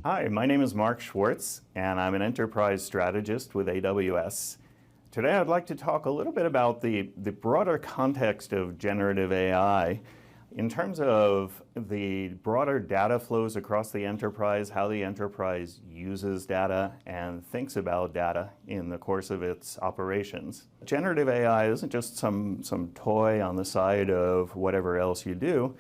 Hi, my name is Mark Schwartz, and I'm an enterprise strategist with AWS. Today I'd like to talk a little bit about the broader context of generative AI in terms of the broader data flows across the enterprise, how the enterprise uses data and thinks about data in the course of its operations. Generative AI isn't just some toy on the side of whatever else you do.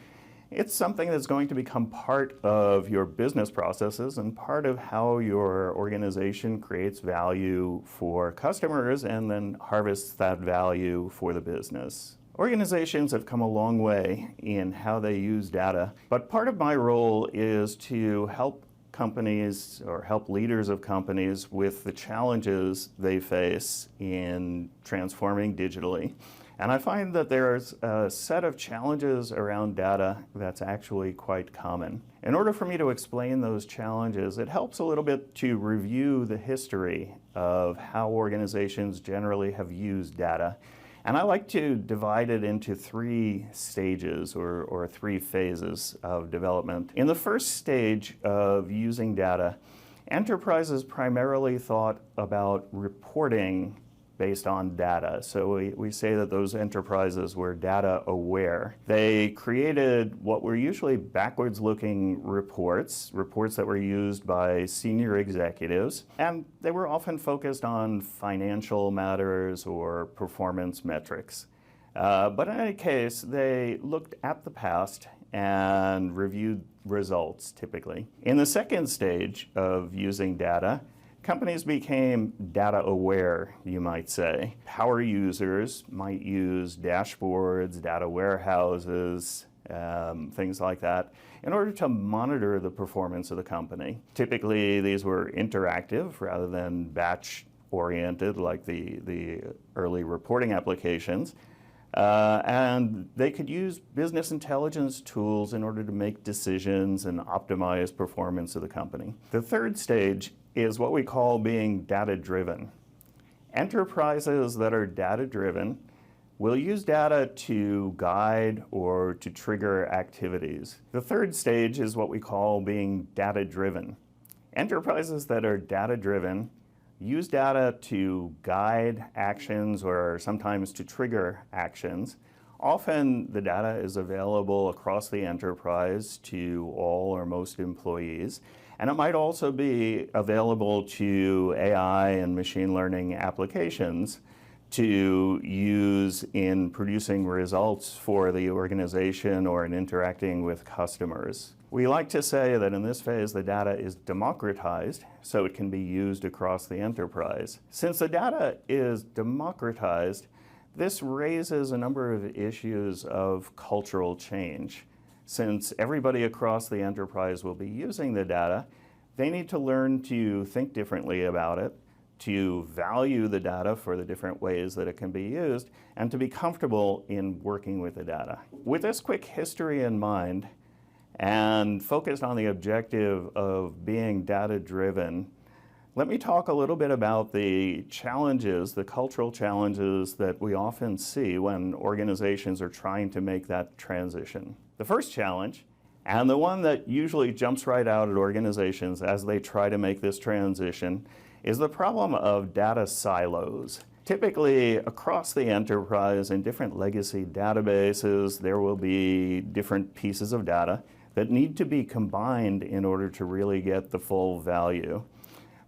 It's something that's going to become part of your business processes and part of how your organization creates value for customers and then harvests that value for the business. Organizations have come a long way in how they use data, but part of my role is to help companies or help leaders of companies with the challenges they face in transforming digitally. And I find that there's a set of challenges around data that's actually quite common. In order for me to explain those challenges, it helps a little bit to review the history of how organizations generally have used data. And I like to divide it into three stages or three phases of development. In the first stage of using data, enterprises primarily thought about reporting based on data. So we say that those enterprises were data aware. They created what were usually backwards looking reports that were used by senior executives, and they were often focused on financial matters or performance metrics. But in any case, they looked at the past and reviewed results typically. In the second stage of using data, companies became data aware, you might say. Power users might use dashboards, data warehouses, things like that, in order to monitor the performance of the company. Typically, these were interactive rather than batch-oriented like the early reporting applications. And they could use business intelligence tools in order to make decisions and optimize performance of the company. The third stage is what we call being data-driven. Enterprises that are data-driven will use data to guide or to trigger activities. The third stage is what we call being data-driven. Enterprises that are data-driven use data to guide actions or sometimes to trigger actions. Often the data is available across the enterprise to all or most employees. And it might also be available to AI and machine learning applications to use in producing results for the organization or in interacting with customers. We like to say that in this phase the data is democratized so it can be used across the enterprise. Since the data is democratized, this raises a number of issues of cultural change. Since everybody across the enterprise will be using the data, they need to learn to think differently about it, to value the data for the different ways that it can be used, and to be comfortable in working with the data. With this quick history in mind, and focused on the objective of being data-driven, let me talk a little bit about the challenges, the cultural challenges that we often see when organizations are trying to make that transition. The first challenge, and the one that usually jumps right out at organizations as they try to make this transition, is the problem of data silos. Typically, across the enterprise in different legacy databases, there will be different pieces of data that need to be combined in order to really get the full value.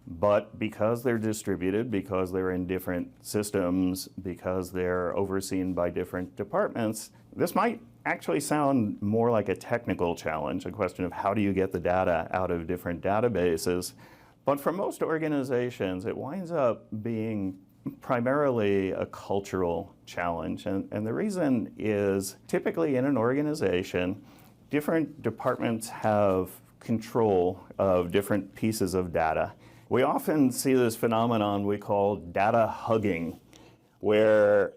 But because they're distributed, because they're in different systems, because they're overseen by different departments, this might actually sound more like a technical challenge, a question of how do you get the data out of different databases. But for most organizations, it winds up being primarily a cultural challenge. And the reason is typically in an organization, different departments have control of different pieces of data. We often see this phenomenon we call data hugging, where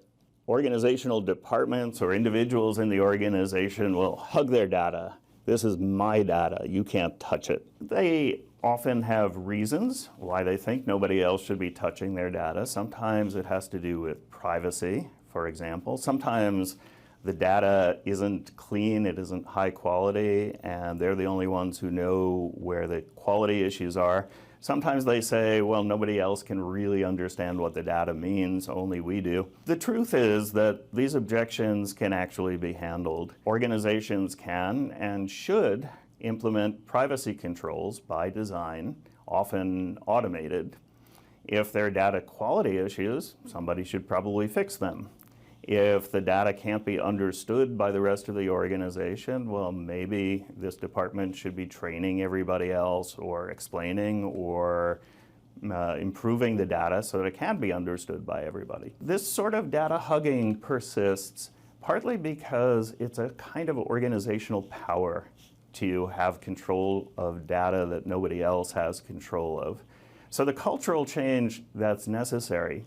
organizational departments or individuals in the organization will hug their data. This is my data, you can't touch it. They often have reasons why they think nobody else should be touching their data. Sometimes it has to do with privacy, for example. Sometimes the data isn't clean, it isn't high quality, and they're the only ones who know where the quality issues are. Sometimes they say, well, nobody else can really understand what the data means, only we do. The truth is that these objections can actually be handled. Organizations can and should implement privacy controls by design, often automated. If there are data quality issues, somebody should probably fix them. If the data can't be understood by the rest of the organization, well, maybe this department should be training everybody else or explaining or improving the data so that it can be understood by everybody. This sort of data hugging persists partly because it's a kind of organizational power to have control of data that nobody else has control of. So the cultural change that's necessary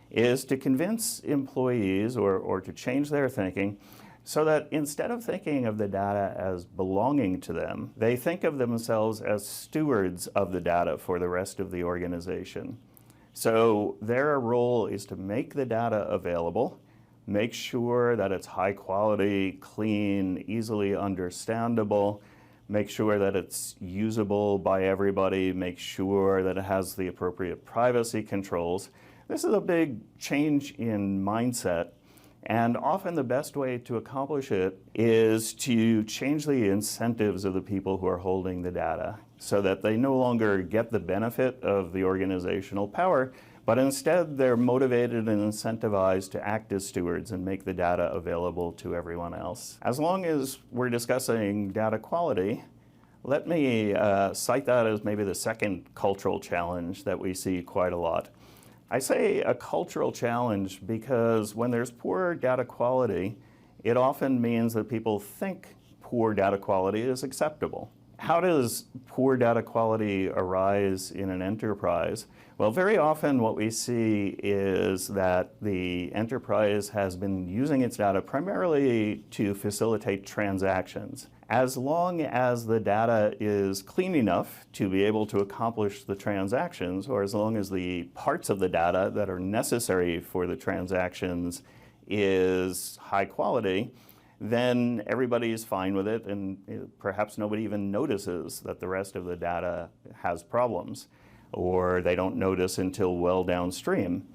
is to convince employees or to change their thinking so that instead of thinking of the data as belonging to them, they think of themselves as stewards of the data for the rest of the organization. So their role is to make the data available, make sure that it's high quality, clean, easily understandable, make sure that it's usable by everybody, make sure that it has the appropriate privacy controls. This is a big change in mindset, and often the best way to accomplish it is to change the incentives of the people who are holding the data so that they no longer get the benefit of the organizational power, but instead they're motivated and incentivized to act as stewards and make the data available to everyone else. As long as we're discussing data quality, let me cite that as maybe the second cultural challenge that we see quite a lot. I say a cultural challenge because when there's poor data quality, it often means that people think poor data quality is acceptable. How does poor data quality arise in an enterprise? Well, very often what we see is that the enterprise has been using its data primarily to facilitate transactions. As long as the data is clean enough to be able to accomplish the transactions, or as long as the parts of the data that are necessary for the transactions is high quality, then everybody is fine with it, and perhaps nobody even notices that the rest of the data has problems, or they don't notice until well downstream.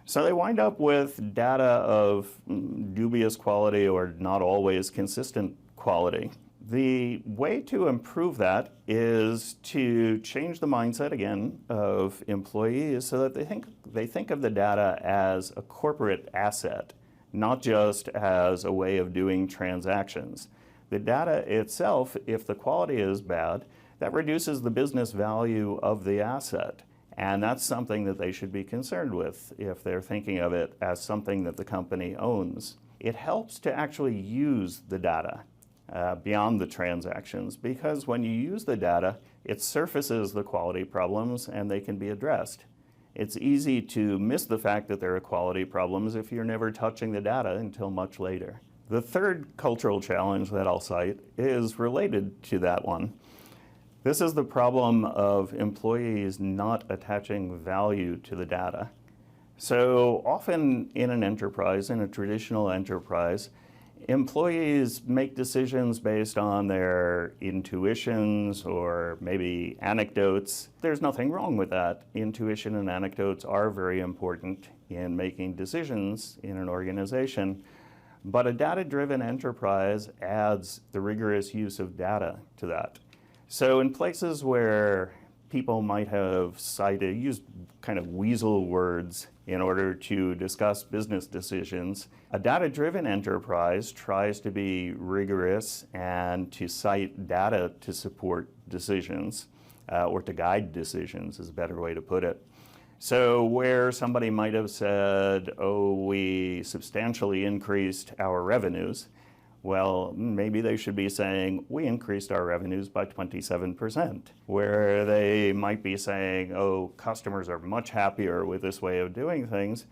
So they wind up with data of dubious quality or not always consistent quality. The way to improve that is to change the mindset again of employees so that they think of the data as a corporate asset, not just as a way of doing transactions. The data itself, if the quality is bad, that reduces the business value of the asset. And that's something that they should be concerned with if they're thinking of it as something that the company owns. It helps to actually use the data beyond the transactions, because when you use the data, it surfaces the quality problems and they can be addressed. It's easy to miss the fact that there are quality problems if you're never touching the data until much later. The third cultural challenge that I'll cite is related to that one. This is the problem of employees not attaching value to the data. So often in an enterprise, in a traditional enterprise, employees make decisions based on their intuitions or maybe anecdotes. There's nothing wrong with that. Intuition and anecdotes are very important in making decisions in an organization. But a data-driven enterprise adds the rigorous use of data to that. So in places where people might have used kind of weasel words in order to discuss business decisions, a data-driven enterprise tries to be rigorous and to cite data to support decisions, or to guide decisions is a better way to put it. So where somebody might have said, oh, we substantially increased our revenues, well, maybe they should be saying, we increased our revenues by 27%. Where they might be saying, oh, customers are much happier with this way of doing things,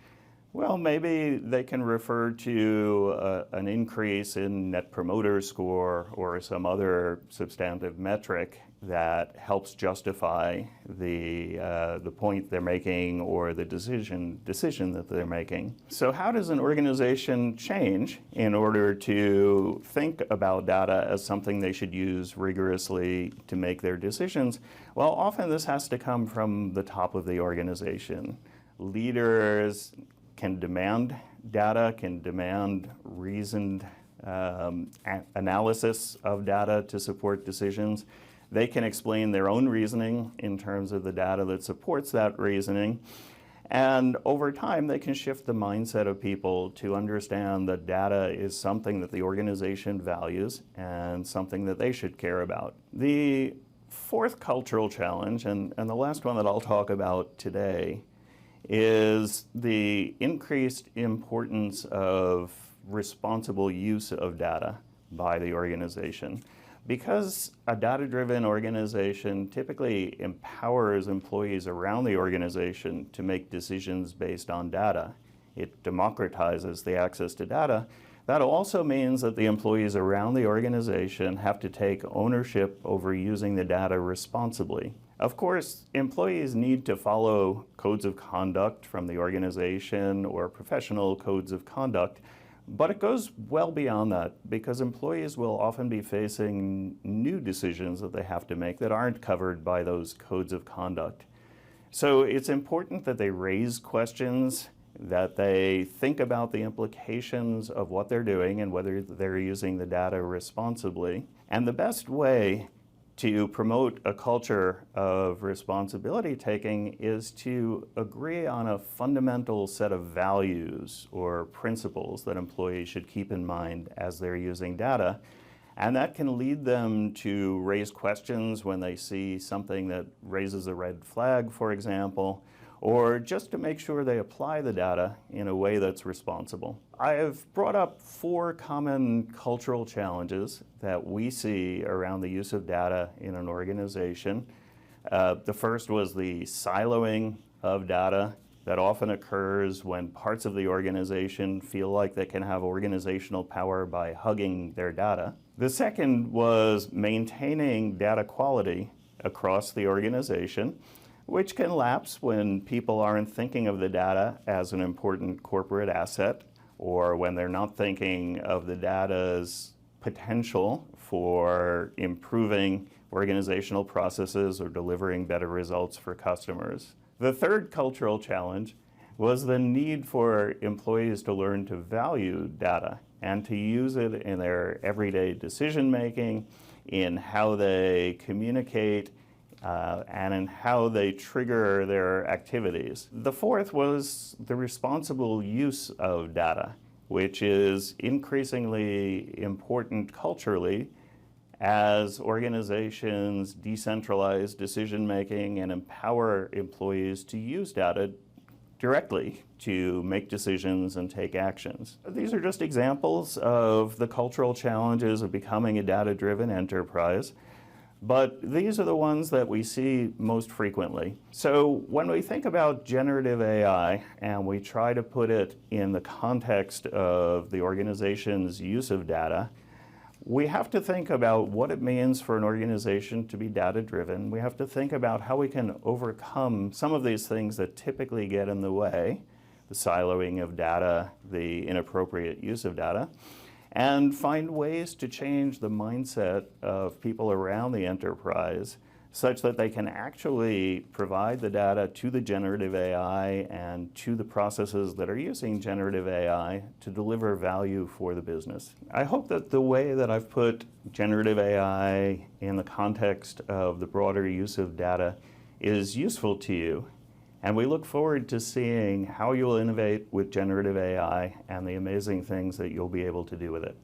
Well, maybe they can refer to an increase in Net Promoter Score or some other substantive metric that helps justify the point they're making or the decision that they're making. So how does an organization change in order to think about data as something they should use rigorously to make their decisions? Well, often this has to come from the top of the organization. Leaders can demand data, can demand reasoned analysis of data to support decisions. They can explain their own reasoning in terms of the data that supports that reasoning. And over time, they can shift the mindset of people to understand that data is something that the organization values and something that they should care about. The fourth cultural challenge, and the last one that I'll talk about today, is the increased importance of responsible use of data by the organization. Because a data-driven organization typically empowers employees around the organization to make decisions based on data, it democratizes the access to data. That also means that the employees around the organization have to take ownership over using the data responsibly. Of course, employees need to follow codes of conduct from the organization or professional codes of conduct, but it goes well beyond that because employees will often be facing new decisions that they have to make that aren't covered by those codes of conduct. So it's important that they raise questions, that they think about the implications of what they're doing and whether they're using the data responsibly. And the best way to promote a culture of responsibility taking is to agree on a fundamental set of values or principles that employees should keep in mind as they're using data. And that can lead them to raise questions when they see something that raises a red flag, for example, or just to make sure they apply the data in a way that's responsible. I have brought up 4 common cultural challenges that we see around the use of data in an organization. The first was the siloing of data that often occurs when parts of the organization feel like they can have organizational power by hugging their data. The second was maintaining data quality across the organization, which can lapse when people aren't thinking of the data as an important corporate asset, or when they're not thinking of the data's potential for improving organizational processes or delivering better results for customers. The third cultural challenge was the need for employees to learn to value data and to use it in their everyday decision making, in how they communicate, and in how they trigger their activities. The fourth was the responsible use of data, which is increasingly important culturally as organizations decentralize decision-making and empower employees to use data directly to make decisions and take actions. These are just examples of the cultural challenges of becoming a data-driven enterprise. But these are the ones that we see most frequently. So when we think about generative AI and we try to put it in the context of the organization's use of data, we have to think about what it means for an organization to be data-driven. We have to think about how we can overcome some of these things that typically get in the way, the siloing of data, the inappropriate use of data, and find ways to change the mindset of people around the enterprise such that they can actually provide the data to the generative AI and to the processes that are using generative AI to deliver value for the business. I hope that the way that I've put generative AI in the context of the broader use of data is useful to you. And we look forward to seeing how you'll innovate with generative AI and the amazing things that you'll be able to do with it.